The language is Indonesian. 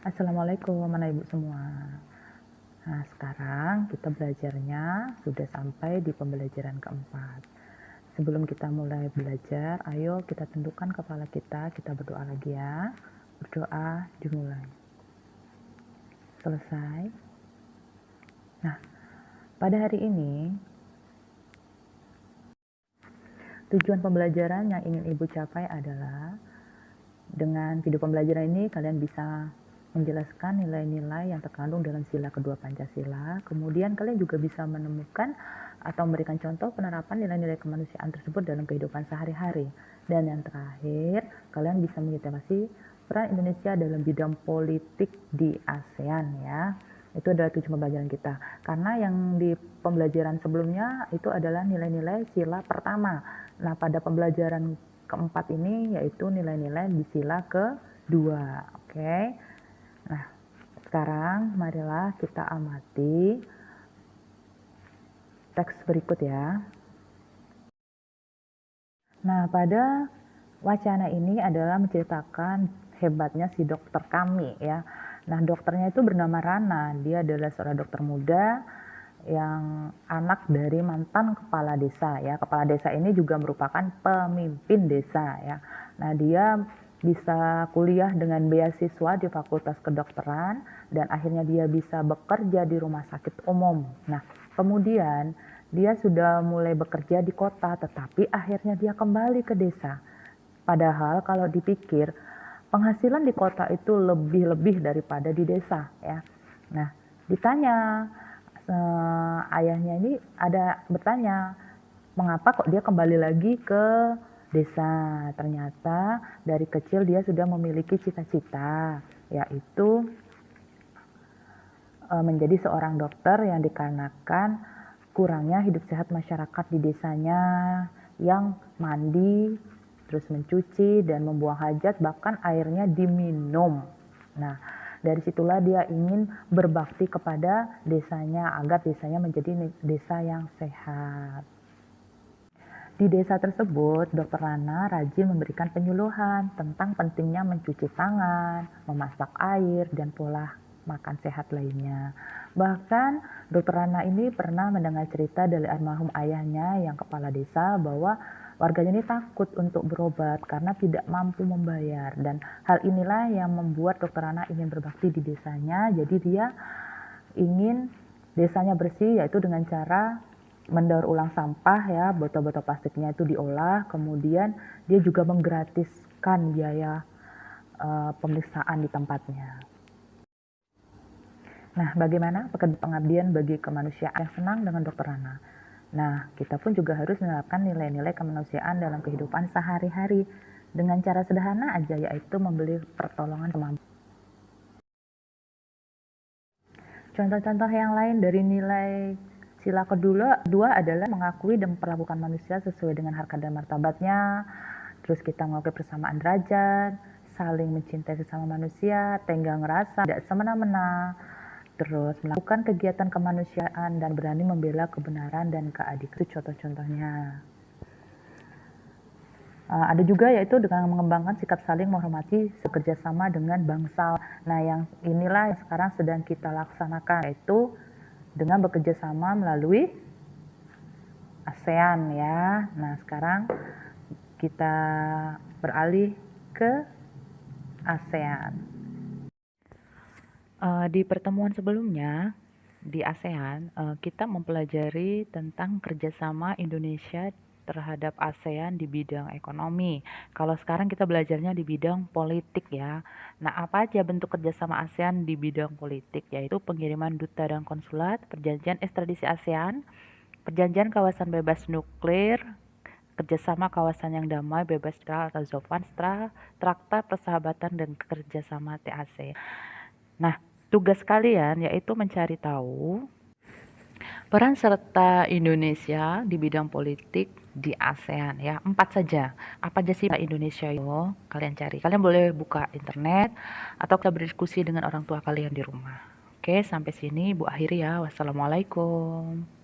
Assalamualaikum anak ibu semua. Nah, sekarang kita belajarnya sudah sampai di pembelajaran keempat. Sebelum kita mulai belajar, ayo kita tundukkan kepala kita berdoa lagi ya. Berdoa dimulai. Selesai. Nah, pada hari ini tujuan pembelajaran yang ingin ibu capai adalah dengan video pembelajaran ini kalian bisa menjelaskan nilai-nilai yang terkandung dalam sila kedua Pancasila. Kemudian kalian juga bisa menemukan atau memberikan contoh penerapan nilai-nilai kemanusiaan tersebut dalam kehidupan sehari-hari. Dan yang terakhir, kalian bisa mengidentifikasi peran Indonesia dalam bidang politik di ASEAN ya. Itu adalah tujuan pembelajaran kita. Karena yang di pembelajaran sebelumnya itu adalah nilai-nilai sila pertama. Nah, pada pembelajaran keempat ini yaitu nilai-nilai di sila kedua. Oke. Nah, sekarang marilah kita amati teks berikut ya. Nah, pada wacana ini adalah menceritakan hebatnya si dokter kami ya. Nah, dokternya itu bernama Rana. Dia adalah seorang dokter muda yang anak dari mantan kepala desa ya. Kepala desa ini juga merupakan pemimpin desa ya. Nah, dia bisa kuliah dengan beasiswa di Fakultas Kedokteran dan akhirnya dia bisa bekerja di rumah sakit umum. Nah, kemudian dia sudah mulai bekerja di kota, tetapi akhirnya dia kembali ke desa. Padahal kalau dipikir penghasilan di kota itu lebih daripada di desa ya. Nah, ditanya ayahnya ini ada bertanya, mengapa kok dia kembali lagi ke desa? Ternyata dari kecil dia sudah memiliki cita-cita, yaitu menjadi seorang dokter yang dikarenakan kurangnya hidup sehat masyarakat di desanya yang mandi, terus mencuci dan membuang hajat, bahkan airnya diminum. Nah, dari situlah dia ingin berbakti kepada desanya agar desanya menjadi desa yang sehat. Di desa tersebut, Dr. Rana rajin memberikan penyuluhan tentang pentingnya mencuci tangan, memasak air, dan pola makan sehat lainnya. Bahkan Dr. Rana ini pernah mendengar cerita dari almarhum ayahnya yang kepala desa bahwa warganya ini takut untuk berobat karena tidak mampu membayar. Dan hal inilah yang membuat Dr. Rana ingin berbakti di desanya. Jadi dia ingin desanya bersih yaitu dengan cara mendaur ulang sampah ya, botol-botol plastiknya itu diolah, kemudian dia juga menggratiskan biaya pemeriksaan di tempatnya. Nah, bagaimana pengabdian bagi kemanusiaan yang senang dengan Dokter Rana? Nah, kita pun juga harus menerapkan nilai-nilai kemanusiaan dalam kehidupan sehari-hari dengan cara sederhana aja, yaitu memberi pertolongan semampu. Contoh-contoh yang lain dari nilai sila kedua adalah mengakui dan memperlakukan manusia sesuai dengan harkat dan martabatnya. Terus kita mengakui persamaan derajat, saling mencintai sesama manusia, tenggang rasa, tidak semena-mena. Terus melakukan kegiatan kemanusiaan dan berani membela kebenaran dan keadilan. Itu contoh-contohnya. Ada juga yaitu dengan mengembangkan sikap saling menghormati, bekerja sama dengan bangsa. Nah, yang inilah yang sekarang sedang kita laksanakan, yaitu dengan bekerja sama melalui ASEAN ya. Nah, sekarang kita beralih ke ASEAN. Di pertemuan sebelumnya di ASEAN, kita mempelajari tentang kerjasama Indonesia terhadap ASEAN di bidang ekonomi. Kalau sekarang kita belajarnya di bidang politik ya. Nah, apa aja bentuk kerjasama ASEAN di bidang politik? Yaitu pengiriman duta dan konsulat, perjanjian ekstradisi ASEAN, perjanjian kawasan bebas nuklir, kerjasama kawasan yang damai, bebas atau ZOFAN, traktat persahabatan dan kerjasama TAC. Nah, tugas kalian yaitu mencari tahu peran serta Indonesia di bidang politik di ASEAN ya. 4 saja. Apa aja sih Indonesia itu? Kalian cari. Kalian boleh buka internet atau kita berdiskusi dengan orang tua kalian di rumah. Oke, sampai sini Bu akhiri ya. Wassalamualaikum.